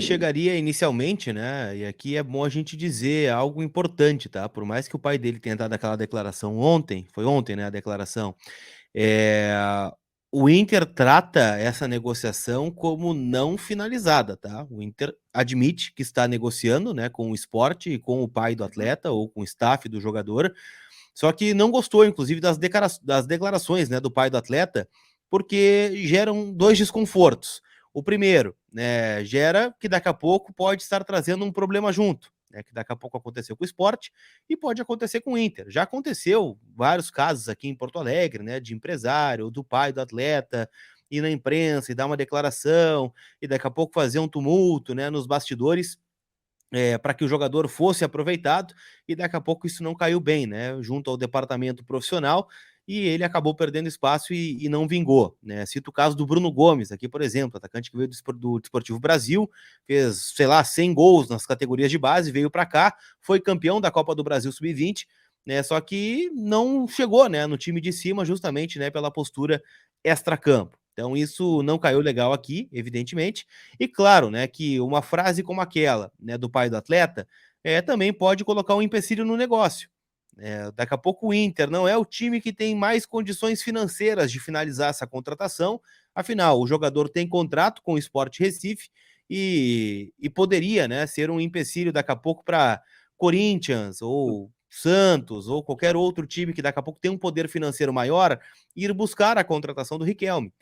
ele chegaria inicialmente, né, e aqui é bom a gente dizer algo importante, tá, por mais que o pai dele tenha dado aquela declaração ontem, foi ontem, né, a declaração, eh, o Inter trata essa negociação como não finalizada, tá, o Inter admite que está negociando, né, com o Sport e com o pai do Uhum. atleta ou com o staff do jogador, só que não gostou inclusive das declarações, né, do pai do atleta, porque geram 2 desconfortos. O primeiro, né, gera que daqui a pouco pode estar trazendo um problema junto, né, que daqui a pouco aconteceu com o Sport e pode acontecer com o Inter. Já aconteceu vários casos aqui em Porto Alegre, né, de empresário, do pai do atleta, ir na imprensa e dar uma declaração, e daqui a pouco fazer um tumulto, né, nos bastidores, para que o jogador fosse aproveitado, e daqui a pouco isso não caiu bem, né, junto ao departamento profissional, e ele acabou perdendo espaço e não vingou, né. Cito o caso do Bruno Gomes, aqui, por exemplo, atacante que veio do Desportivo Brasil, fez, sei lá, 100 gols nas categorias de base, veio para cá, foi campeão da Copa do Brasil Sub-20, né, só que não chegou, né, no time de cima justamente, né, pela postura extracampo. Então isso não caiu legal aqui, evidentemente, e claro, né, que uma frase como aquela, né, do pai do atleta, também pode colocar um empecilho no negócio. Daqui a pouco o Inter não é o time que tem mais condições financeiras de finalizar essa contratação, afinal, o jogador tem contrato com o Sport Recife e poderia, né, ser um empecilho daqui a pouco para Corinthians ou Santos ou qualquer outro time que daqui a pouco tem um poder financeiro maior, ir buscar a contratação do Riquelme.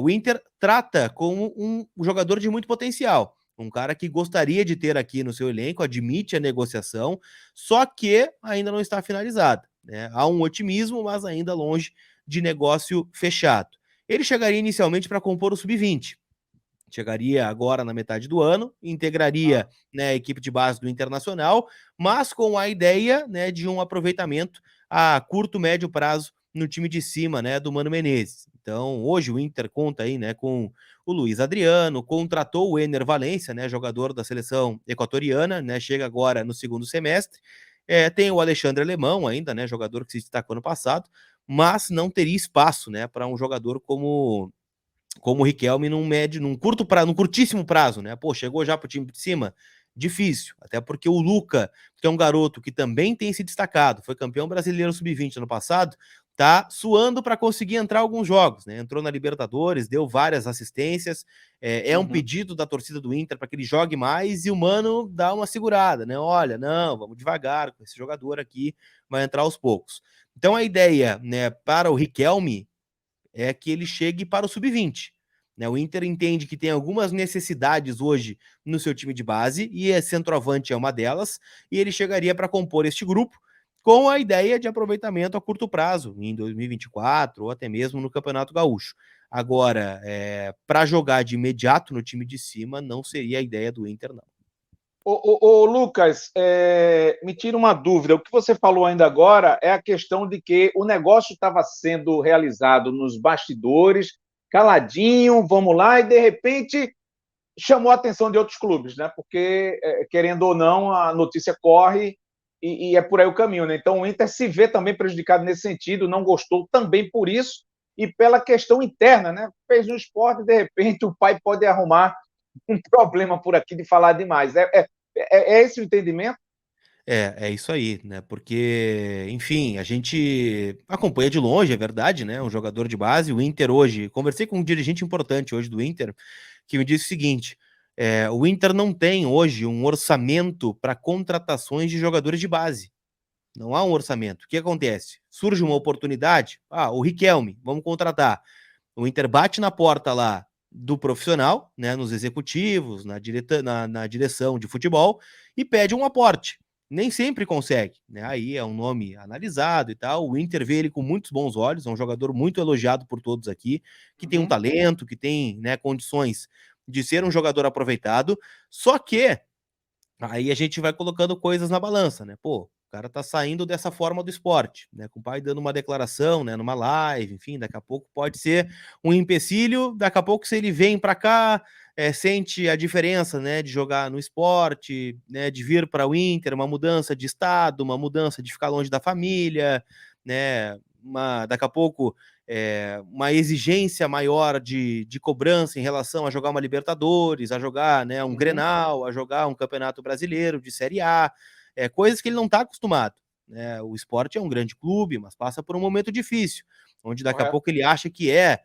O Inter trata como um jogador de muito potencial, um cara que gostaria de ter aqui no seu elenco, admite a negociação, só que ainda não está finalizada, né? Há um otimismo, mas ainda longe de negócio fechado. Ele chegaria inicialmente para compor o sub-20, chegaria agora na metade do ano, integraria, Ah, né, a equipe de base do Internacional, mas com a ideia, né, de um aproveitamento a curto, médio prazo no time de cima, né, do Mano Menezes. Então, hoje o Inter conta aí, né, com o Luiz Adriano, contratou o Ener Valencia, né, jogador da seleção equatoriana, né, chega agora no segundo semestre. Tem o Alexandre Alemão ainda, né, jogador que se destacou no passado, mas não teria espaço, né, para um jogador como o Riquelme num curtíssimo prazo, né? Pô, chegou já pro time de cima? Difícil, até porque o Luca, que é um garoto que também tem se destacado, foi campeão brasileiro sub-20 ano passado, tá suando para conseguir entrar alguns jogos, né? Entrou na Libertadores, deu várias assistências, é um uhum. pedido da torcida do Inter para que ele jogue mais e o Mano dá uma segurada, né? Olha, não, vamos devagar com esse jogador aqui, vai entrar aos poucos. Então a ideia, né, para o Riquelme é que ele chegue para o sub-20. Né? O Inter entende que tem algumas necessidades hoje no seu time de base, e a centroavante é uma delas, e ele chegaria para compor este grupo com a ideia de aproveitamento a curto prazo, em 2024 ou até mesmo no Campeonato Gaúcho. Agora, para jogar de imediato no time de cima, não seria a ideia do Inter, não. Ô, Lucas, me tira uma dúvida. O que você falou ainda agora é a questão de que o negócio estava sendo realizado nos bastidores, caladinho, vamos lá, e de repente chamou a atenção de outros clubes, né? Porque, querendo ou não, a notícia corre e é por aí o caminho, né? Então o Inter se vê também prejudicado nesse sentido, não gostou também por isso e pela questão interna, né? Fez um esporte, de repente o pai pode arrumar um problema por aqui de falar demais. É esse o entendimento? É isso aí, né? Porque, enfim, a gente acompanha de longe, é verdade, né? Um jogador de base, o Inter hoje. Conversei com um dirigente importante hoje do Inter, que me disse o seguinte: o Inter não tem hoje um orçamento para contratações de jogadores de base. Não há um orçamento. O que acontece? Surge uma oportunidade, o Riquelme, vamos contratar. O Inter bate na porta lá do profissional, né, nos executivos, na direção de futebol, e pede um aporte. Nem sempre consegue, né? Aí é um nome analisado e tal. O Inter vê ele com muitos bons olhos, é um jogador muito elogiado por todos aqui, que tem um Uhum. talento, que tem, né, condições de ser um jogador aproveitado. Só que aí a gente vai colocando coisas na balança, né? Pô, o cara tá saindo dessa forma do esporte, né? Com o pai dando uma declaração, né? Numa live, enfim, daqui a pouco pode ser um empecilho. Daqui a pouco, se ele vem para cá, sente a diferença, né? De jogar no esporte, né? De vir para o Inter, uma mudança de estado, uma mudança de ficar longe da família, né? Daqui a pouco. uma exigência maior de cobrança em relação a jogar uma Libertadores, a jogar, né, um Grenal, a jogar um Campeonato Brasileiro de Série A, coisas que ele não está acostumado. Né? O Sport é um grande clube, mas passa por um momento difícil, onde daqui a pouco ele acha que é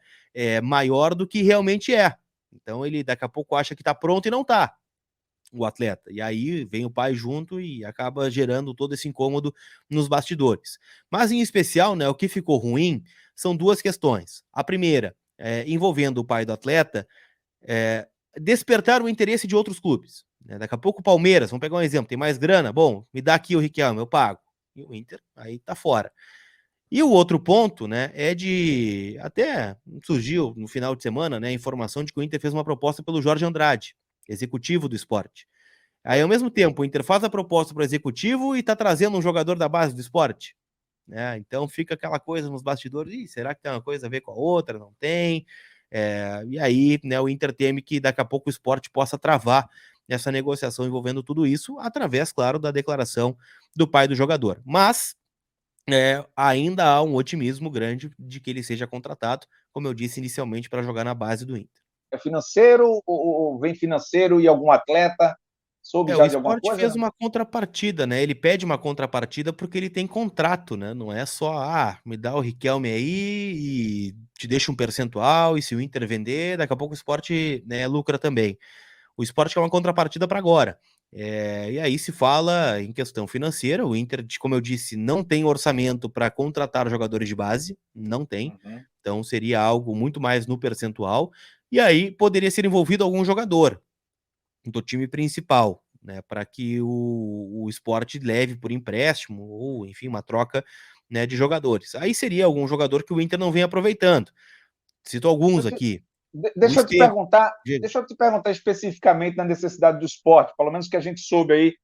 maior do que realmente é. Então ele daqui a pouco acha que está pronto e não está, o atleta. E aí vem o pai junto e acaba gerando todo esse incômodo nos bastidores. Mas em especial, né, o que ficou ruim são duas questões. A primeira, envolvendo o pai do atleta, despertar o interesse de outros clubes. Né? Daqui a pouco o Palmeiras, vamos pegar um exemplo, tem mais grana? Bom, me dá aqui o Riquelme, eu pago. E o Inter aí tá fora. E o outro ponto, né, é de... Até surgiu no final de semana, né, a informação de que o Inter fez uma proposta pelo Jorge Andrade, executivo do Sport. Aí, ao mesmo tempo, o Inter faz a proposta para o executivo e está trazendo um jogador da base do Sport. Né? Então fica aquela coisa nos bastidores, será que tem uma coisa a ver com a outra? Não tem. E aí, né, o Inter teme que daqui a pouco o Sport possa travar essa negociação envolvendo tudo isso, através, claro, da declaração do pai do jogador. Mas ainda há um otimismo grande de que ele seja contratado, como eu disse inicialmente, para jogar na base do Inter. É financeiro ou vem financeiro e algum atleta? Soube O já de alguma Sport coisa? fez uma contrapartida, né? Ele pede uma contrapartida porque ele tem contrato, né? Não é só, me dá o Riquelme aí e te deixa um percentual, e se o Inter vender, daqui a pouco o Sport, né, lucra também. O Sport quer uma contrapartida para agora. E aí se fala em questão financeira, o Inter, como eu disse, não tem orçamento para contratar jogadores de base, não tem, então seria algo muito mais no percentual, e aí poderia ser envolvido algum jogador do time principal, né, para que o Sport leve por empréstimo, ou enfim, uma troca, né, de jogadores. Aí seria algum jogador que o Inter não vem aproveitando. Cito alguns aqui. O Deixa eu te Estevam. perguntar, especificamente na necessidade do esporte, pelo menos que a gente soube aí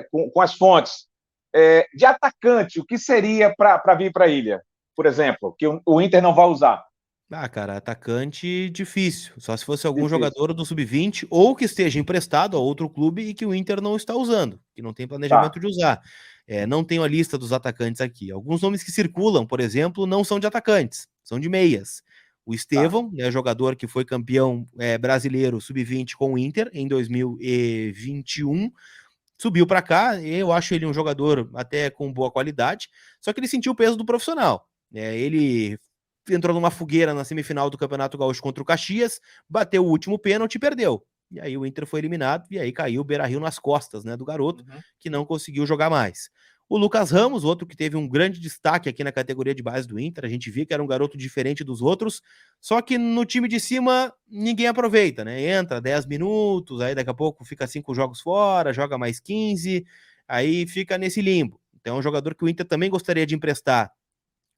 com as fontes. De atacante, o que seria para vir para a ilha, por exemplo, que o Inter não vai usar? Cara, atacante difícil. Só se fosse algum Difícil. jogador do sub-20 ou que esteja emprestado a outro clube e que o Inter não está usando, que não tem planejamento de usar. Não tenho a lista dos atacantes aqui. Alguns nomes que circulam, por exemplo, não são de atacantes, são de meias. O Estevão, né, jogador que foi campeão brasileiro sub-20 com o Inter em 2021, subiu para cá. Eu acho ele um jogador até com boa qualidade, só que ele sentiu o peso do profissional. Ele entrou numa fogueira na semifinal do Campeonato Gaúcho contra o Caxias, bateu o último pênalti e perdeu. E aí o Inter foi eliminado, e aí caiu o Beira-Rio nas costas, né, do garoto, que não conseguiu jogar mais. O Lucas Ramos, outro que teve um grande destaque aqui na categoria de base do Inter, a gente viu que era um garoto diferente dos outros, só que no time de cima ninguém aproveita, né? Entra 10 minutos, aí daqui a pouco fica 5 jogos fora, joga mais 15, aí fica nesse limbo. Então é um jogador que o Inter também gostaria de emprestar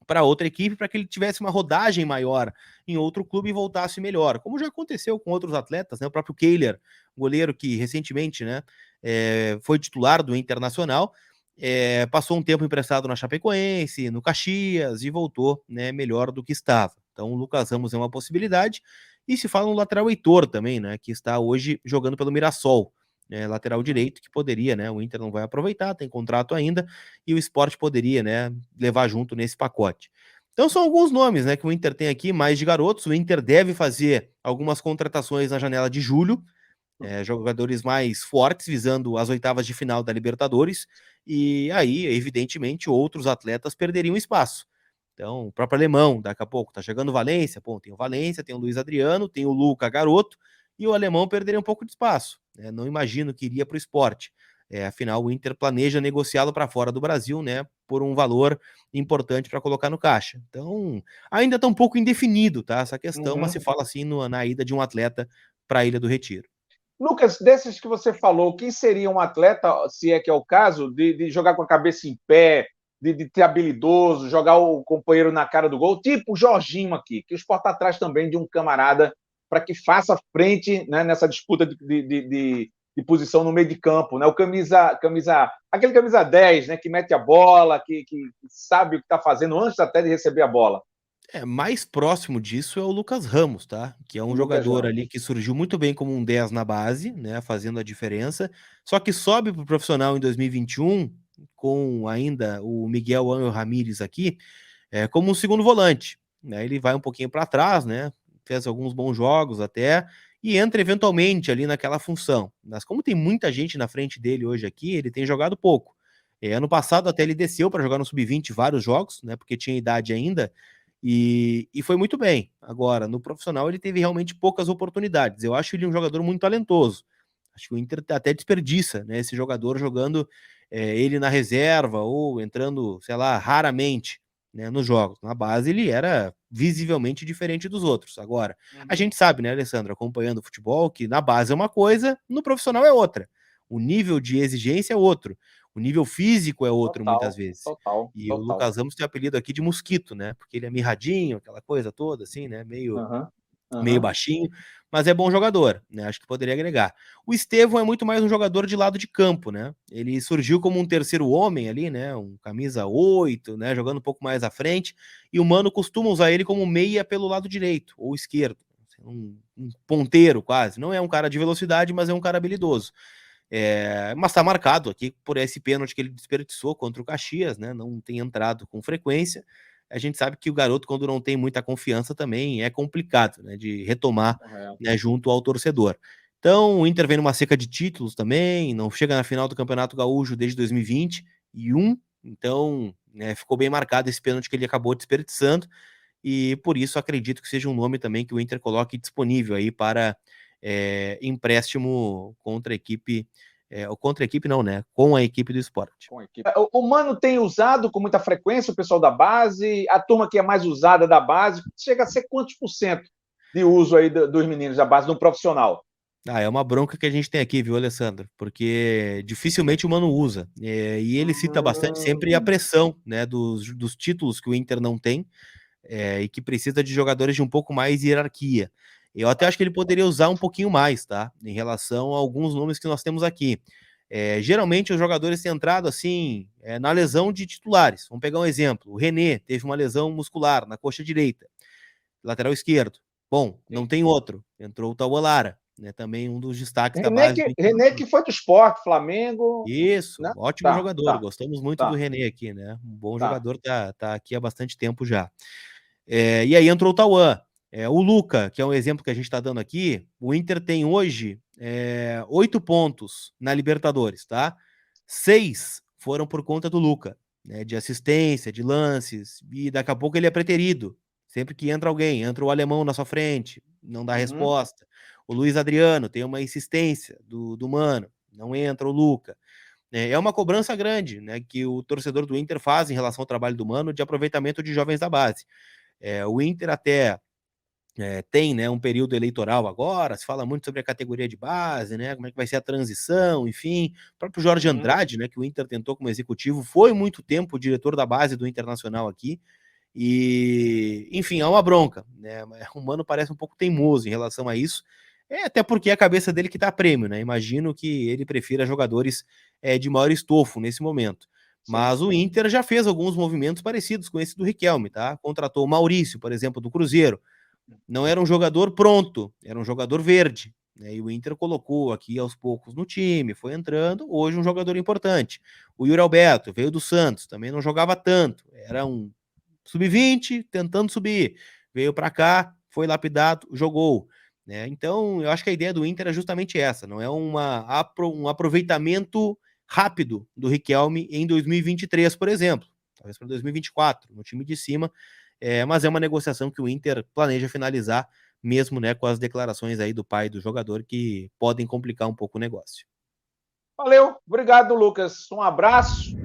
para outra equipe, para que ele tivesse uma rodagem maior em outro clube e voltasse melhor, como já aconteceu com outros atletas, né? O próprio Kehler, goleiro que recentemente, né, foi titular do Internacional, passou um tempo emprestado na Chapecoense, no Caxias e voltou, né, melhor do que estava. Então o Lucas Ramos é uma possibilidade, e se fala no lateral Heitor também, né, que está hoje jogando pelo Mirassol. Lateral direito, que poderia, né? O Inter não vai aproveitar, tem contrato ainda, e o Sport poderia, né, levar junto nesse pacote. Então são alguns nomes, né, que o Inter tem aqui, mais de garotos. O Inter deve fazer algumas contratações na janela de julho, jogadores mais fortes, visando as oitavas de final da Libertadores, e aí, evidentemente, outros atletas perderiam espaço. Então, o próprio Alemão, daqui a pouco, tá chegando o Valência, tem o Valência, tem o Luiz Adriano, tem o Luca Garoto, e o Alemão perderia um pouco de espaço. Não imagino que iria para o esporte. Afinal, o Inter planeja negociá-lo para fora do Brasil, né, por um valor importante para colocar no caixa. Então, ainda está um pouco indefinido, tá, essa questão, mas se fala assim na ida de um atleta para a Ilha do Retiro. Lucas, desses que você falou, quem seria um atleta, se é que é o caso, de jogar com a cabeça em pé, de ter habilidoso, jogar o companheiro na cara do gol, tipo o Jorginho aqui, que o Sport está atrás também de um camarada para que faça frente, né, nessa disputa de posição no meio de campo, né? O aquele camisa 10, né, que mete a bola, que sabe o que está fazendo antes até de receber a bola. Mais próximo disso é o Lucas Ramos, tá? Que é um Lucas jogador Ramos. ali que surgiu muito bem como um 10 na base, né? Fazendo a diferença. Só que sobe para o profissional em 2021, com ainda o Miguel Ángel Ramírez aqui, como um segundo volante. né, ele vai um pouquinho para trás, né, fez alguns bons jogos até, e entra eventualmente ali naquela função. Mas como tem muita gente na frente dele hoje aqui, ele tem jogado pouco. Ano passado até ele desceu para jogar no sub-20 vários jogos, né, porque tinha idade ainda, e foi muito bem. Agora, no profissional, ele teve realmente poucas oportunidades. Eu acho ele um jogador muito talentoso. Acho que o Inter até desperdiça, né, esse jogador jogando ele na reserva ou entrando, sei lá, raramente, né, nos jogos. Na base, ele era visivelmente diferente dos outros. Agora, a gente sabe, né, Alessandro, acompanhando o futebol, que na base é uma coisa, no profissional é outra. O nível de exigência é outro. O nível físico é outro, muitas Total, vezes. total, E o total. Lucas Ramos tem o apelido aqui de mosquito, né? Porque ele é mirradinho, aquela coisa toda, assim, né? Aham, Meio aham. baixinho, mas é bom jogador, né? Acho que poderia agregar. O Estevão é muito mais um jogador de lado de campo, né? Ele surgiu como um terceiro homem ali, né? Um camisa 8, né? Jogando um pouco mais à frente. E o Mano costuma usar ele como meia pelo lado direito ou esquerdo. Um ponteiro quase. Não é um cara de velocidade, mas é um cara habilidoso. Mas está marcado aqui por esse pênalti que ele desperdiçou contra o Caxias, né? Não tem entrado com frequência. A gente sabe que o garoto, quando não tem muita confiança, também é complicado, né? De retomar, Correto. né, junto ao torcedor. Então, o Inter vem numa seca de títulos também, não chega na final do Campeonato Gaúcho desde 2021, então, né, ficou bem marcado esse pênalti que ele acabou desperdiçando, e por isso acredito que seja um nome também que o Inter coloque disponível aí para empréstimo contra a equipe, ou contra a equipe não, né? Com a equipe do Sport. Com a equipe. O Mano tem usado com muita frequência o pessoal da base, a turma que é mais usada da base, chega a ser quantos por cento de uso aí dos meninos da base no profissional? É uma bronca que a gente tem aqui, viu, Alessandro? Porque dificilmente o Mano usa. E ele cita bastante sempre a pressão, né, dos títulos que o Inter não tem, e que precisa de jogadores de um pouco mais hierarquia. Eu até acho que ele poderia usar um pouquinho mais, tá? Em relação a alguns nomes que nós temos aqui. Geralmente os jogadores têm entrado assim, na lesão de titulares. Vamos pegar um exemplo. O René teve uma lesão muscular na coxa direita, lateral esquerdo. Bom, não tem outro. Entrou o Taualara, né? Também um dos destaques da base do René Inter. que foi do Sport, Flamengo, Isso, né? ótimo Tá, jogador. tá, Gostamos muito do tá, René aqui, né? Um bom tá. jogador, tá aqui há bastante tempo já. E aí entrou o Tauan. O Luca, que é um exemplo que a gente está dando aqui, o Inter tem hoje 8 pontos na Libertadores, tá? 6 foram por conta do Luca, né? De assistência, de lances, e daqui a pouco ele é preterido. Sempre que entra alguém, entra o alemão na sua frente, não dá Uhum. resposta. O Luiz Adriano tem uma insistência do Mano, não entra o Luca. É uma cobrança grande, né, que o torcedor do Inter faz em relação ao trabalho do Mano de aproveitamento de jovens da base. O Inter até tem, né, um período eleitoral agora, se fala muito sobre a categoria de base, né, como é que vai ser a transição, enfim. O próprio Jorge Andrade, né, que o Inter tentou como executivo, foi muito tempo o diretor da base do Internacional aqui, e, enfim, há uma bronca, né, o Mano parece um pouco teimoso em relação a isso, até porque é a cabeça dele que tá a prêmio, né, imagino que ele prefira jogadores de maior estofo nesse momento. Sim. Mas o Inter já fez alguns movimentos parecidos com esse do Riquelme, tá? Contratou o Maurício, por exemplo, do Cruzeiro. Não era um jogador pronto, era um jogador verde. Né? E o Inter colocou aqui aos poucos no time, foi entrando, hoje um jogador importante. O Yuri Alberto veio do Santos, também não jogava tanto, era um sub-20 tentando subir. Veio para cá, foi lapidado, jogou. Né? Então, eu acho que a ideia do Inter é justamente essa, não é um aproveitamento rápido do Riquelme em 2023, por exemplo, talvez para 2024, no time de cima, mas é uma negociação que o Inter planeja finalizar, mesmo, né, com as declarações aí do pai do jogador que podem complicar um pouco o negócio. Valeu, obrigado, Lucas. Um abraço.